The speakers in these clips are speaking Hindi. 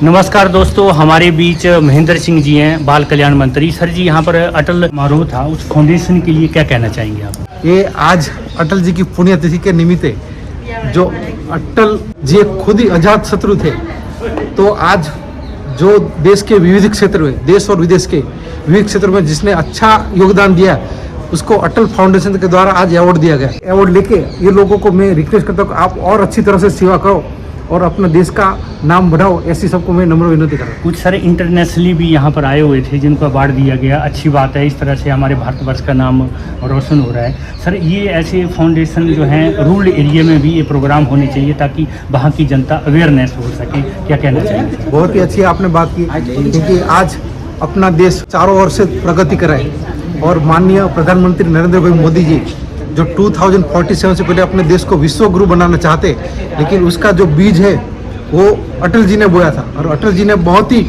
नमस्कार दोस्तों, हमारे बीच महेंद्र सिंह जी हैं, बाल कल्याण मंत्री। सर जी, यहाँ पर अटल समारोह था, उस फाउंडेशन के लिए क्या कहना चाहेंगे आप? ये आज अटल जी की पुण्यतिथि के निमित्त जो अटल जी खुद ही अजात शत्रु थे, तो आज जो देश के विविध क्षेत्र में, देश और विदेश के विविध क्षेत्रों में जिसने अच्छा योगदान दिया, उसको अटल फाउंडेशन के द्वारा आज अवार्ड दिया गया। अवार्ड लेके ये लोगों को मैं रिक्वेस्ट करता हूँ कि आप और अच्छी तरह से सेवा करो और अपने देश का नाम बढ़ाओ, ऐसी सबको मैं नम्र विनती कर रहा हूँ। कुछ सारे इंटरनेशनली भी यहाँ पर आए हुए थे जिनको अवार्ड दिया गया। अच्छी बात है, इस तरह से हमारे भारतवर्ष का नाम रोशन हो रहा है। सर, ये ऐसे फाउंडेशन जो हैं रूरल एरिया में भी ये प्रोग्राम होने चाहिए ताकि वहाँ की जनता अवेयरनेस हो सके। क्या कहना चाहेंगे? बहुत ही अच्छी आपने बात की, क्योंकि आज अपना देश चारों ओर से प्रगति कर रहा है और माननीय प्रधानमंत्री नरेंद्र भाई मोदी जी जो 2047 से पहले अपने देश को विश्व गुरु बनाना चाहते, लेकिन उसका जो बीज है वो अटल जी ने बोया था और अटल जी ने बहुत ही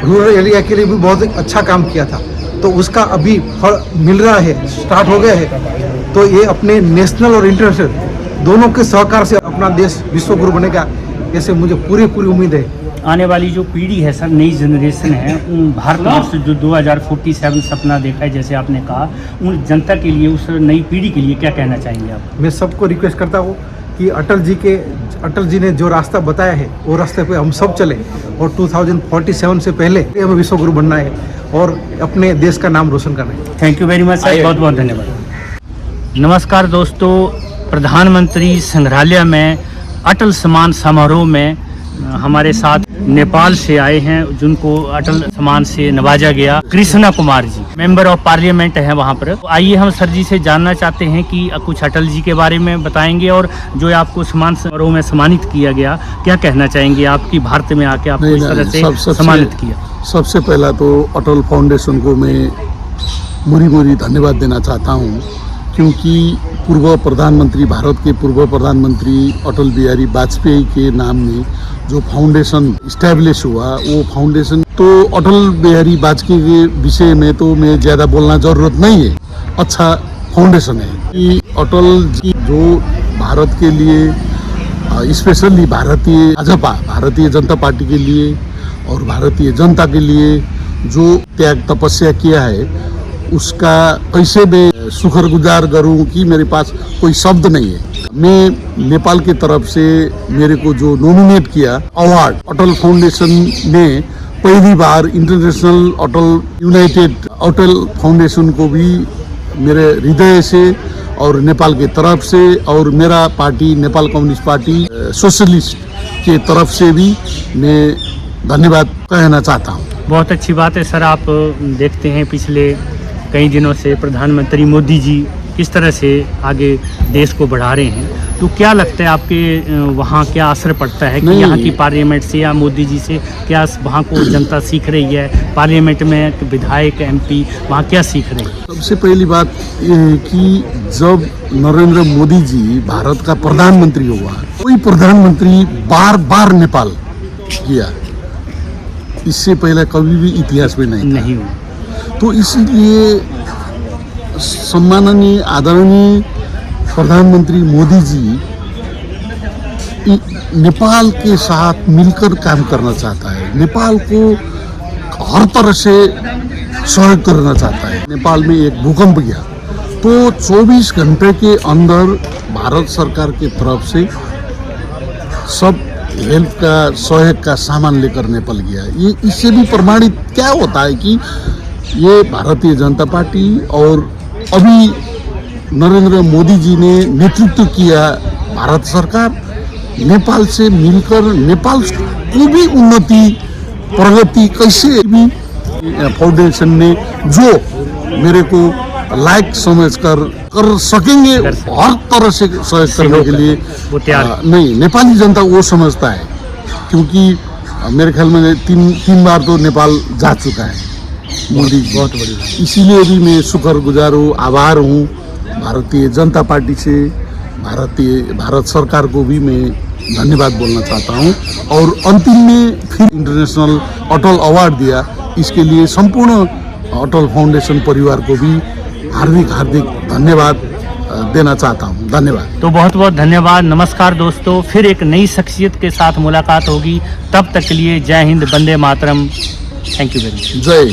रूरल एरिया के लिए भी बहुत ही अच्छा काम किया था। तो उसका अभी फल मिल रहा है, स्टार्ट हो गया है। तो ये अपने नेशनल और इंटरनेशनल दोनों के सहकार से अपना देश विश्व गुरु बनेगा, ऐसे मुझे पूरी उम्मीद है। आने वाली जो पीढ़ी है सर, नई जनरेशन है, भारतवर्ष जो 2047 सपना देखा है जैसे आपने कहा, उन जनता के लिए, उस नई पीढ़ी के लिए क्या कहना चाहेंगे आप? मैं सबको रिक्वेस्ट करता हूँ कि अटल जी ने जो रास्ता बताया है वो रास्ते पे हम सब चले और 2047 से पहले हमें विश्व गुरु बनना है और अपने देश का नाम रोशन करना है। Thank you very much sir, बहुत बहुत धन्यवाद। नमस्कार दोस्तों, प्रधानमंत्री संग्रहालय में अटल सम्मान समारोह में हमारे साथ नेपाल से आए हैं जिनको अटल सम्मान से नवाजा गया, Krishna Kumar ji member of parliament हैं वहाँ पर। आइए हम सर जी से जानना चाहते हैं कि कुछ अटल जी के बारे में बताएंगे और जो आपको सम्मान समारोह में सम्मानित किया गया, क्या कहना चाहेंगे आपकी भारत में आके आपको इस तरह से सम्मानित किया? सबसे पहला तो अटल फाउंडेशन को मैं मुरी धन्यवाद देना चाहता हूँ, क्योंकि भारत के पूर्व प्रधानमंत्री अटल बिहारी वाजपेयी के नाम में जो फाउंडेशन इस्टेब्लिश हुआ, वो फाउंडेशन तो अटल बिहारी वाजपेयी के विषय में तो मैं ज़्यादा बोलना जरूरत नहीं है। अच्छा फाउंडेशन है कि अटल जी जो भारत के लिए, स्पेशली भारतीय जनता पार्टी के लिए और भारतीय जनता के लिए जो त्याग तपस्या किया है, उसका कैसे मैं शुक्रगुजार करूं कि मेरे पास कोई शब्द नहीं है। मैं नेपाल की तरफ से मेरे को जो नॉमिनेट किया अवार्ड, अटल फाउंडेशन ने पहली बार इंटरनेशनल यूनाइटेड अटल फाउंडेशन को भी मेरे हृदय से और नेपाल की तरफ से और मेरा party Nepal communist party socialist के तरफ से भी मैं धन्यवाद कहना चाहता हूँ। बहुत अच्छी बात है सर। आप देखते हैं पिछले कई दिनों से प्रधानमंत्री मोदी जी किस तरह से आगे देश को बढ़ा रहे हैं, तो क्या लगता है आपके वहाँ क्या असर पड़ता है कि यहाँ की पार्लियामेंट से या मोदी जी से क्या वहाँ को जनता सीख रही है? पार्लियामेंट में विधायक MP वहाँ क्या सीख रहे हैं? सबसे पहली बात ये है कि जब नरेंद्र मोदी जी भारत का प्रधानमंत्री हुआ, कोई प्रधानमंत्री बार नेपाल किया, इससे पहले कभी भी इतिहास में नहीं हुआ। तो इसीलिए सम्माननीय आदरणीय प्रधानमंत्री मोदी जी नेपाल के साथ मिलकर काम करना चाहता है, नेपाल को हर तरह से सहयोग करना चाहता है। नेपाल में एक भूकंप गया तो 24 घंटे के अंदर भारत सरकार की तरफ से सब हेल्प का, सहयोग का सामान लेकर नेपाल गया। ये इससे भी प्रमाणित क्या होता है कि ये भारतीय जनता पार्टी और अभी नरेंद्र मोदी जी ने नेतृत्व किया भारत सरकार, नेपाल से मिलकर नेपाल को भी उन्नति प्रगति कैसे भी फाउंडेशन ने जो मेरे को लायक कर सकेंगे हर तरह से सहयोग करने के लिए नहीं, नेपाली जनता वो समझता है, क्योंकि मेरे ख्याल में तीन बार तो नेपाल जा चुका है मोदी जी। बहुत बड़ी, इसीलिए भी मैं शुक्रगुजार हूँ, आभार हूँ भारतीय जनता पार्टी से, भारत सरकार को भी मैं धन्यवाद बोलना चाहता हूँ। और अंतिम में फिर इंटरनेशनल अटल अवार्ड दिया, इसके लिए संपूर्ण अटल फाउंडेशन परिवार को भी हार्दिक धन्यवाद देना चाहता हूँ। धन्यवाद। तो बहुत बहुत धन्यवाद। नमस्कार दोस्तों, फिर एक नई शख्सियत के साथ मुलाकात होगी। तब तक के लिए जय हिंद, वंदे मातरम। Thank you very much. जय।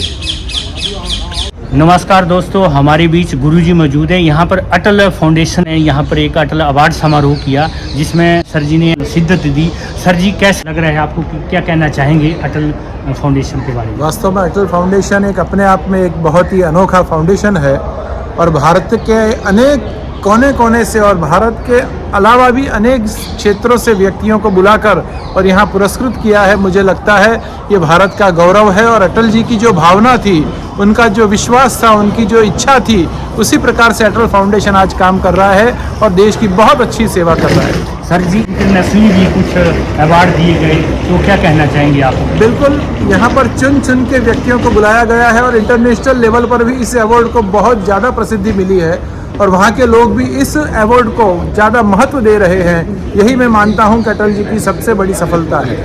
नमस्कार दोस्तों, हमारे बीच गुरुजी मौजूद हैं। यहाँ पर अटल फाउंडेशन है, यहाँ पर एक अटल अवार्ड समारोह किया जिसमें सर जी ने शिद्दत दी। सर जी, कैसा लग रहा है आपको, क्या कहना चाहेंगे अटल फाउंडेशन के बारे में? वास्तव में अटल फाउंडेशन एक अपने आप में एक बहुत ही अनोखा फाउंडेशन है और भारत के अनेक कोने कोने से और भारत के अलावा भी अनेक क्षेत्रों से व्यक्तियों को बुलाकर और यहाँ पुरस्कृत किया है। मुझे लगता है ये भारत का गौरव है और अटल जी की जो भावना थी, उनका जो विश्वास था, उनकी जो इच्छा थी, उसी प्रकार से अटल फाउंडेशन आज काम कर रहा है और देश की बहुत अच्छी सेवा कर रहा है। सर जी, इंटरनेशनली भी कुछ अवार्ड दिए गए, तो क्या कहना चाहेंगे आप? बिल्कुल, यहाँ पर चुन चुन के व्यक्तियों को बुलाया गया है और इंटरनेशनल लेवल पर भी इस अवार्ड को बहुत ज़्यादा प्रसिद्धि मिली है और वहाँ के लोग भी इस अवार्ड को ज़्यादा महत्व दे रहे हैं। यही मैं मानता हूँ कि अटल जी की सबसे बड़ी सफलता है।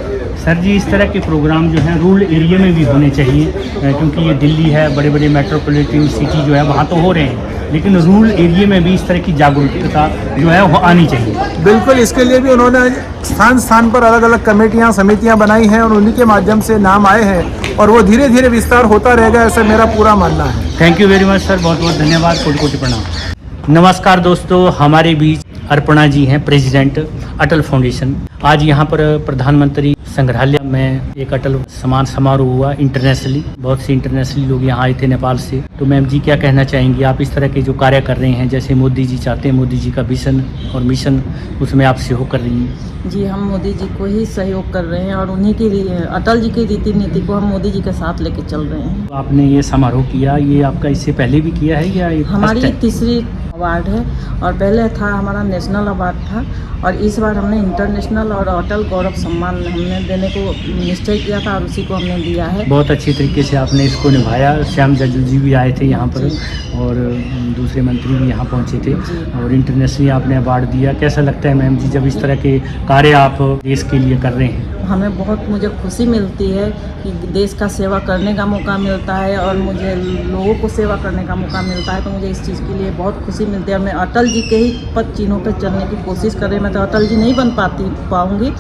सर जी, इस तरह के प्रोग्राम जो हैं रूरल एरिया में भी होने चाहिए, क्योंकि ये दिल्ली है, बड़े बड़े मेट्रोपॉलिटन सिटी जो है वहाँ तो हो रहे हैं, लेकिन रूरल एरिया में भी इस तरह की जागरूकता जो है वो आनी चाहिए। बिल्कुल, इसके लिए भी उन्होंने स्थान स्थान पर अलग अलग कमेटियाँ, समितियाँ बनाई हैं और उन्हीं के माध्यम से नाम आए हैं और वो धीरे धीरे विस्तार होता रहेगा, ऐसा मेरा पूरा मानना है। Thank you very much sir, बहुत बहुत धन्यवाद, कोटि कोटि प्रणाम। नमस्कार दोस्तों, हमारे बीच अर्पणा जी हैं, प्रेसिडेंट अटल फाउंडेशन। आज यहाँ पर प्रधानमंत्री संग्रहालय में एक अटल सम्मान समारोह हुआ इंटरनेशनली। बहुत से इंटरनेशनली लोग यहाँ आए थे नेपाल से। तो मैम जी, क्या कहना चाहेंगी आप इस तरह के जो कार्य कर रहे हैं, जैसे मोदी जी चाहते हैं, मोदी जी का विजन और मिशन, उसमें आप सहयोग कर रही हैं? जी, हम मोदी जी को ही सहयोग कर रहे हैं और उन्हीं की अटल जी की रीति नीति को हम मोदी जी के साथ लेके चल रहे हैं। तो आपने ये समारोह किया, ये आपका इससे पहले भी किया है या हमारी तीसरी अवार्ड है और पहले था हमारा नेशनल अवार्ड था और इस बार हमने इंटरनेशनल और अटल गौरव सम्मान हमने देने को निश्चय किया था और उसी को हमने दिया है। बहुत अच्छी तरीके से आपने इसको निभाया। श्याम जाजू जी भी आए थे यहाँ पर और दूसरे मंत्री भी यहाँ पहुँचे थे और इंटरनेशनली आपने अवार्ड दिया। कैसा लगता है मैम जी जब इस तरह के कार्य आप देश के लिए कर रहे हैं? हमें बहुत मुझे खुशी मिलती है कि देश का सेवा करने का मौका मिलता है और मुझे लोगों को सेवा करने का मौका मिलता है, तो मुझे इस चीज़ के लिए बहुत खुशी मिलती है। और मैं अटल जी के ही पद चिन्हों पर चलने की कोशिश कर रही हूँ। मैं तो अटल जी नहीं बन पाऊँगी,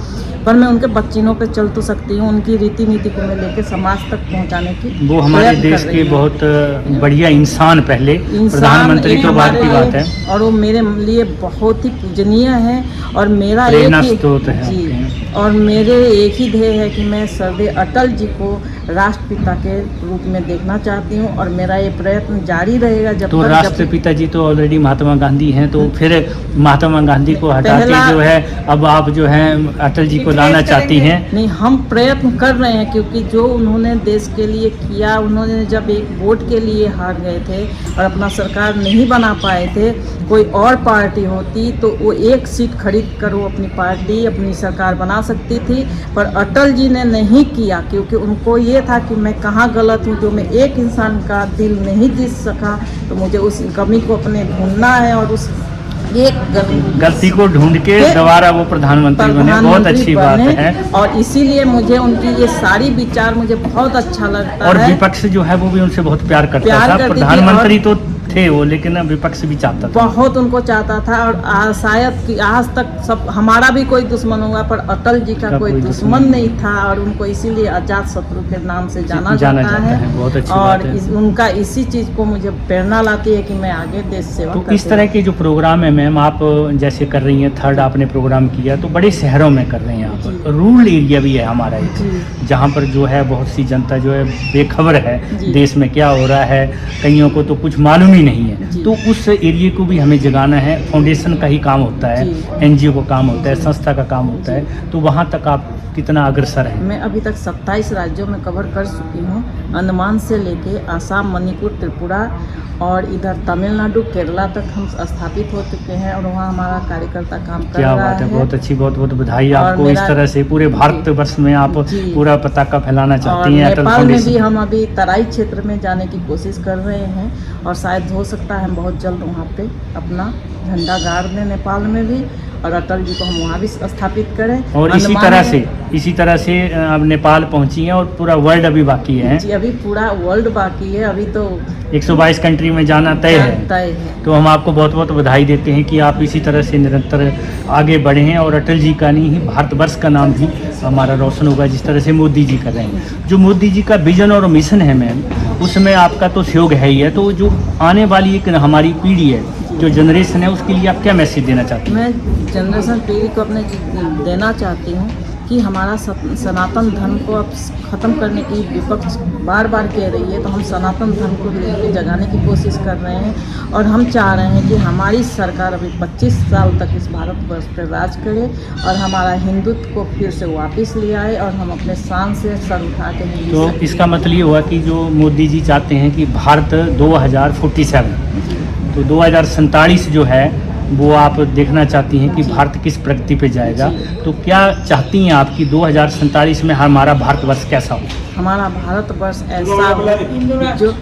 पर मैं उनके पद चिन्हों पर चल तो सकती हूँ। उनकी रीति नीति को मैं लेकर समाज तक पहुँचाने की वो हमारे देश के बहुत बढ़िया इंसान, पहले प्रधानमंत्री तो बात की बात है, और वो मेरे लिए बहुत ही पूजनीय है और मेरा प्रेरणा स्रोत है जी, और मेरे एक ही ध्येय है कि मैं सरदेव अटल जी को राष्ट्रपिता के रूप में देखना चाहती हूँ और मेरा ये प्रयत्न जारी रहेगा जब तो राष्ट्रपिता जी तो ऑलरेडी महात्मा गांधी हैं, तो फिर महात्मा गांधी को हटा के जो है अब आप जो है अटल जी को लाना चाहती हैं? नहीं, हम प्रयत्न कर रहे हैं क्योंकि जो उन्होंने देश के लिए किया, उन्होंने जब एक वोट के लिए हार गए थे और अपना सरकार नहीं बना पाए थे, कोई और पार्टी होती तो वो एक सीट खरीद कर वो अपनी पार्टी, अपनी सरकार बना सकती थी, पर अटल जी ने नहीं किया क्योंकि उनको ये था कि मैं कहाँ गलत हूँ जो मैं एक इंसान का दिल नहीं जीत सका, तो मुझे उस कमी को अपने ढूंढना है और उस एक गलती को ढूंढ के दोबारा वो प्रधानमंत्री बने। बहुत अच्छी बात है और इसीलिए मुझे उनकी ये सारी विचार मुझे बहुत अच्छा लगता है। और विपक्ष जो है वो भी उनसे बहुत प्यार करता था। प्रधानमंत्री तो थे वो, लेकिन विपक्ष भी चाहता था, बहुत उनको चाहता था और शायद कि आज तक सब हमारा भी कोई दुश्मन होगा, पर अटल जी का कोई दुश्मन नहीं था और उनको इसीलिए अजात शत्रु के नाम से जाना जाता है। बहुत अच्छी और बात है। उनका इसी चीज को मुझे प्रेरणा लाती है कि मैं आगे देश सेवा तो इस तरह के जो प्रोग्राम है मैम, आप जैसे कर रही हैं, थर्ड आपने प्रोग्राम किया तो बड़े शहरों में कर रहे हैं आप, रूरल एरिया भी है हमारा एक, जहाँ पर जो है बहुत सी जनता जो है बेखबर है देश में क्या हो रहा है, कईयों को तो कुछ मालूम ही नहीं है। तो उस एरिया को भी हमें जगाना है। फाउंडेशन का ही काम होता है, एनजीओ का काम होता है, संस्था का काम होता है, तो वहाँ तक आप कितना अग्रसर है? मैं अभी तक 27 राज्यों में कवर कर चुकी हूँ, अंडमान से लेके आसाम, मणिपुर, त्रिपुरा और इधर तमिलनाडु, केरला तक हम स्थापित हो चुके हैं और वहाँ हमारा कार्यकर्ता काम कर रहा है। क्या बात है, बहुत अच्छी, बहुत बहुत बधाई आपको। इस तरह से पूरे भारतवर्ष में आप पूरा पताका फैलाना चाहती हैं। नेपाल में भी हम अभी तराई क्षेत्र में जाने की कोशिश कर रहे हैं और शायद हो सकता है हम बहुत जल्द वहाँ पे अपना झंडा गाड़ दें नेपाल में भी। और अटल जी को हम वहाँ भी स्थापित करें। और इसी तरह से अब नेपाल पहुंची हैं और पूरा वर्ल्ड अभी बाकी है जी, अभी पूरा वर्ल्ड बाकी है, अभी तो 122 कंट्री में जाना तय है। तो हम आपको बहुत बहुत बधाई देते हैं कि आप इसी तरह से निरंतर आगे बढ़े हैं और अटल जी का नहीं, भारतवर्ष का नाम भी हमारा रोशन होगा जिस तरह से मोदी जी कर रहे हैं। जो मोदी जी का विजन और मिशन है मैम, उसमें आपका तो सहयोग है ही है। तो जो आने वाली एक हमारी पीढ़ी है, जो जनरेशन है, उसके लिए आप क्या मैसेज देना चाहते हैं? मैं जनरेशन पीढ़ी को अपने देना चाहती हूँ कि हमारा सनातन धर्म को अब ख़त्म करने की विपक्ष बार बार कह रही है, तो हम सनातन धर्म को भी जगाने की कोशिश कर रहे हैं। और हम चाह रहे हैं कि हमारी सरकार अभी 25 साल तक इस भारतवर्ष पर राज करे और हमारा हिंदुत्व को फिर से वापस ले आए और हम अपने शान से सर उठा के तो इसका मतलब ये हुआ कि जो मोदी जी चाहते हैं कि भारत 2047 तो 2047 जो है वो आप देखना चाहती हैं कि भारत किस प्रगति पे जाएगा। तो क्या चाहती हैं आप कि 2047 में हमारा भारतवर्ष कैसा हो? हमारा भारतवर्ष ऐसा हो जो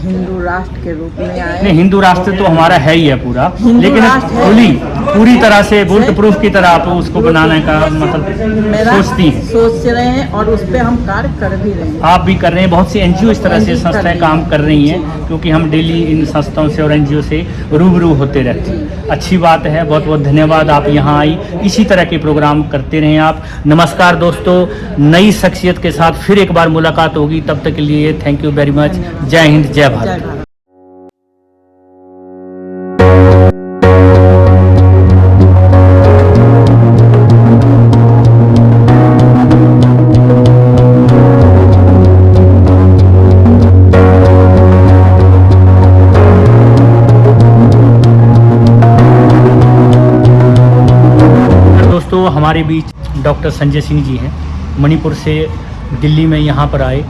हिंदू राष्ट्र के रूप में आए। नहीं, हिंदू राष्ट्र तो हमारा है ही है पूरा, हिंदू लेकिन राष्ट्र है। पूरी तरह से बुलेट प्रूफ की तरह आप उसको बनाने का मतलब सोचती हैं? सोच रहे हैं और उस पर हम कार्य कर भी रहे हैं। आप भी कर रहे हैं, बहुत सी एनजीओ इस तरह से संस्थाएं काम कर रही हैं, क्योंकि हम डेली इन संस्थाओं से और एनजीओ से रूबरू होते रहते हैं। अच्छी बात है, बहुत बहुत धन्यवाद आप यहाँ आई, इसी तरह के प्रोग्राम करते रहें आप। नमस्कार दोस्तों, नई शख्सियत के साथ फिर एक बार मुलाकात होगी, तब तक के लिए थैंक यू वेरी मच। जय हिंद, जय भारत। जय भारत। दोस्तों, हमारे बीच डॉक्टर संजय सिंह जी हैं, मणिपुर से दिल्ली में यहाँ पर आए।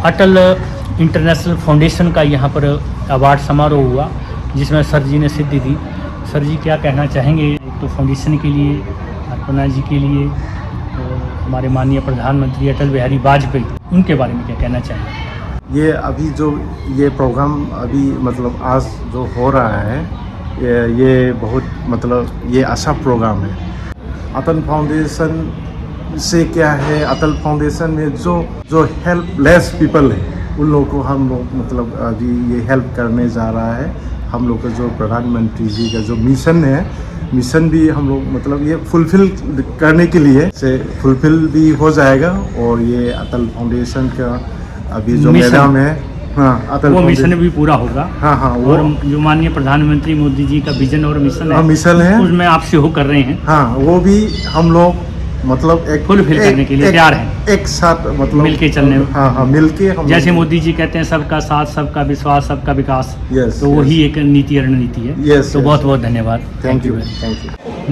अटल इंटरनेशनल फाउंडेशन का यहाँ पर अवार्ड समारोह हुआ, जिसमें सर जी ने सिद्धि दी। सर जी क्या कहना चाहेंगे तो फाउंडेशन के लिए, अर्पणा जी के लिए, हमारे माननीय प्रधानमंत्री अटल बिहारी वाजपेयी, उनके बारे में क्या कहना चाहेंगे? ये अभी जो ये प्रोग्राम अभी मतलब आज जो हो रहा है, ये बहुत मतलब ये अच्छा प्रोग्राम है। अटल फाउंडेशन से क्या है, अटल फाउंडेशन में जो हेल्पलेस पीपल है उन लोगों को हम लोग मतलब अभी ये हेल्प करने जा रहा है। हम लोग का जो प्रधानमंत्री जी का जो मिशन है, मिशन भी हम लोग मतलब ये फुलफिल करने के लिए से फुलफिल भी हो जाएगा। और ये अटल फाउंडेशन का अभी जो मैदान है, हाँ, अटल वो मिशन भी पूरा होगा। हाँ, और जो माननीय प्रधानमंत्री मोदी जी का विजन और मिशन है, मिशन है, उसमें आप सहयोग कर रहे हैं। हाँ, वो भी हम लोग मतलब एक फुलफिल करने के लिए तैयार हैं, एक साथ मतलब मिलके चलने। हाँ, मिलके हम जैसे मोदी जी कहते हैं सबका साथ, सबका विश्वास, सबका विकास, Yes, तो वही एक नीति रणनीति है। Yes, तो yes. बहुत बहुत धन्यवाद। Thank you.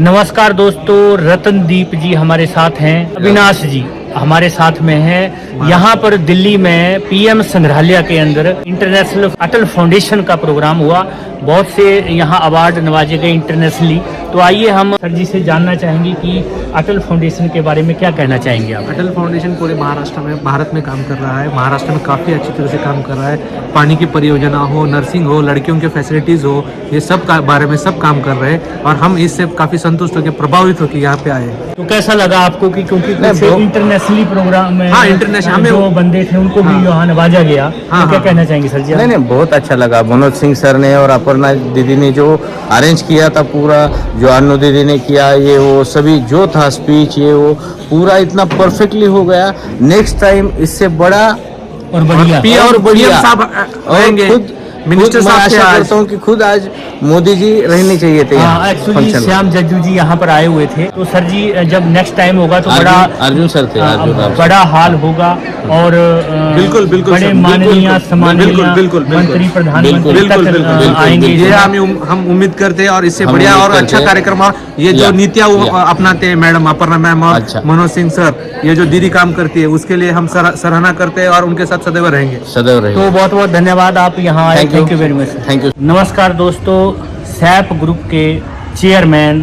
नमस्कार दोस्तों, रतनदीप जी हमारे साथ हैं, अविनाश जी हमारे साथ में हैं। यहाँ पर दिल्ली में पीएम संग्रहालय के अंदर इंटरनेशनल अटल फाउंडेशन का प्रोग्राम हुआ। बहुत से यहाँ अवार्ड नवाजे गए इंटरनेशनली। तो आइए हम सर जी से जानना चाहेंगे कि अटल फाउंडेशन के बारे में क्या कहना चाहेंगे आप? अटल फाउंडेशन पूरे महाराष्ट्र में, भारत में काम कर रहा है। महाराष्ट्र में काफ़ी अच्छी तरह से काम कर रहा है। पानी की परियोजना हो, नर्सिंग हो, लड़कियों के फैसिलिटीज़ हो, ये सब का बारे में सब काम कर रहे हैं। और हम इससे काफ़ी संतुष्ट होकर, प्रभावित होकर यहाँ पे आए। तो कैसा लगा आपको कि क्योंकि इंटरनेशनली प्रोग्राम में हाँ, इंटरनेशनल हमें जो बंदे थे उनको भी यहाँ नवाजा गया। हाँ, तो क्या हाँ। कहना चाहेंगे सर जी? नहीं, बहुत अच्छा लगा। मनोज सिंह सर ने और अपर्णा दीदी ने जो अरेंज किया था पूरा, जो अनु दीदी ने किया, ये वो सभी जो था स्पीच, ये वो पूरा इतना परफेक्टली हो गया। नेक्स्ट टाइम इससे बड़ा और बढ़िया और बढ़िया साहब रहेंगे, खुद मिनिस्टर मैं साहब आशा थे आज। करता हूँ कि खुद आज मोदी जी रहने चाहिए थे यहाँ एक्चुअली फंक्शन में। श्याम जज्जू जी यहाँ पर आए हुए थे। तो सर जी जब नेक्स्ट टाइम होगा तो अर्जुन सर थे, बड़ा हाल होगा और बिल्कुल, बिल्कुल बड़े सर, माननीय सम्माननीय बिल्कुल, मंत्री प्रधानमंत्री बिल्कुल, तक बिल्कुल, आएंगे। ये हम उम्मीद करते हैं और इससे हम बढ़िया उम्मीद और अच्छा करते हैं। कार्यक्रम। और ये जो या, नीतियाँ वो या। अपनाते हैं मैडम अपर्णा मैम और अच्छा। मनोज सिंह सर, ये जो दीदी काम करती है उसके लिए हम सराहना करते हैं और उनके साथ सदैव रहेंगे। सदैव रहे। तो बहुत बहुत धन्यवाद, आप यहाँ आए। Thank you. Thank you very much. Thank you. नमस्कार दोस्तों, सैप ग्रुप के चेयरमैन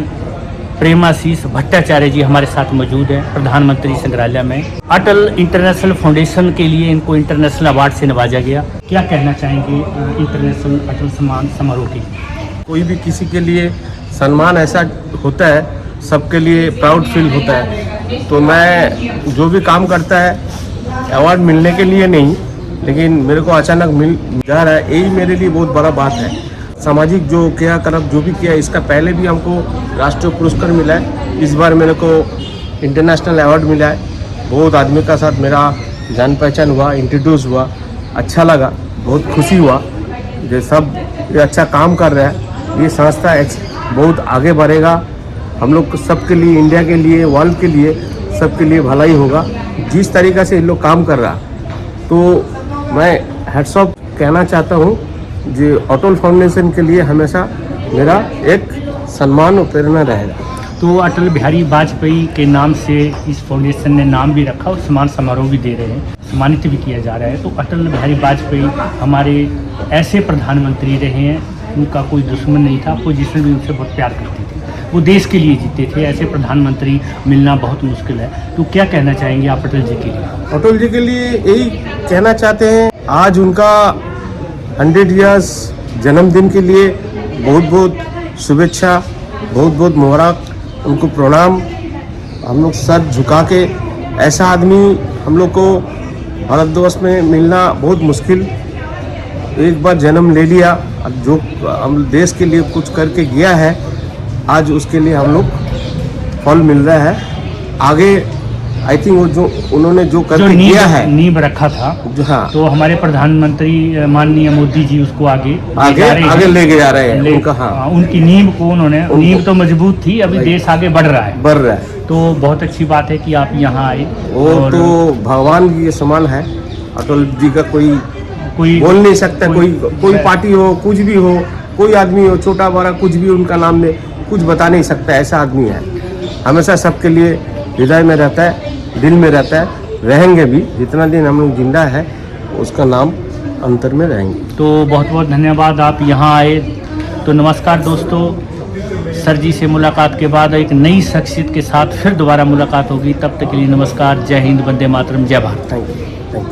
प्रेमाशीष भट्टाचार्य जी हमारे साथ मौजूद हैं प्रधानमंत्री संग्रहालय में। अटल इंटरनेशनल फाउंडेशन के लिए इनको इंटरनेशनल अवार्ड से नवाजा गया। क्या कहना चाहेंगे इंटरनेशनल अटल सम्मान समारोह के लिए? कोई भी किसी के लिए सम्मान ऐसा होता है सबके लिए प्राउड फील होता है। तो मैं जो भी काम करता है अवार्ड मिलने के लिए नहीं, लेकिन मेरे को अचानक मिल जा रहा है, यही मेरे लिए बहुत बड़ा बात है। सामाजिक जो क्रियाकलाप जो भी किया, इसका पहले भी हमको राष्ट्रीय पुरस्कार मिला है, इस बार मेरे को इंटरनेशनल अवार्ड मिला है। बहुत आदमी का साथ मेरा जान पहचान हुआ, इंट्रोड्यूस हुआ, अच्छा लगा, बहुत खुशी हुआ। ये सब ये अच्छा काम कर रहा है, ये संस्था बहुत आगे बढ़ेगा। हम लोग सबके लिए, इंडिया के लिए, वर्ल्ड के लिए, सबके लिए भलाई होगा। जिस तरीक़ा से इन लोग काम कर रहा, तो मैं हैट्स ऑफ कहना चाहता हूँ। जो अटल फाउंडेशन के लिए हमेशा मेरा एक सम्मान और प्रेरणा रहेगा। तो अटल बिहारी वाजपेयी के नाम से इस फाउंडेशन ने नाम भी रखा और सम्मान समारोह भी दे रहे हैं, सम्मानित भी किया जा रहा है। तो अटल बिहारी वाजपेयी हमारे ऐसे प्रधानमंत्री रहे हैं, उनका कोई दुश्मन नहीं था, अपोजिशन भी उनसे बहुत प्यार करती थी, वो देश के लिए जीते थे। ऐसे प्रधानमंत्री मिलना बहुत मुश्किल है। तो क्या कहना चाहेंगे आप अटल जी के लिए? अटल जी के लिए यही कहना चाहते हैं, आज उनका 100 इयर्स जन्मदिन के लिए बहुत बहुत शुभेच्छा, बहुत बहुत मुबारक, उनको प्रणाम। हम लोग सर झुका के, ऐसा आदमी हम लोग को भारतवर्ष में मिलना बहुत मुश्किल। एक बार जन्म ले लिया, अब जो हम देश के लिए कुछ करके गया है, आज उसके लिए हम लोग फल मिल रहा है। आगे आई थिंक वो जो उन्होंने जो करके किया है, नींव रखा था, हाँ, तो हमारे प्रधानमंत्री माननीय मोदी जी उसको आगे लेके जा रहे हैं। उनका, हाँ, उनकी नींव को नींव तो मजबूत थी, अभी देश आगे बढ़ रहा है। तो बहुत अच्छी बात है कि आप यहाँ आए। वो तो भगवान के समान है अटल जी का, कोई बोल नहीं सकता। कोई पार्टी हो, कुछ भी हो, कोई आदमी हो, छोटा बड़ा कुछ भी उनका नाम ले कुछ बता नहीं सकता, ऐसा आदमी है। हमेशा सबके लिए हृदय में रहता है, दिल में रहता है, रहेंगे भी। जितना दिन हम लोग जिंदा है उसका नाम अंतर में रहेंगे। तो बहुत बहुत धन्यवाद, आप यहाँ आए। तो नमस्कार दोस्तों, सर जी से मुलाकात के बाद एक नई शख्सियत के साथ फिर दोबारा मुलाकात होगी। तब तक के लिए नमस्कार, जय हिंद, वंदे मातरम, जय भारत। Thank you.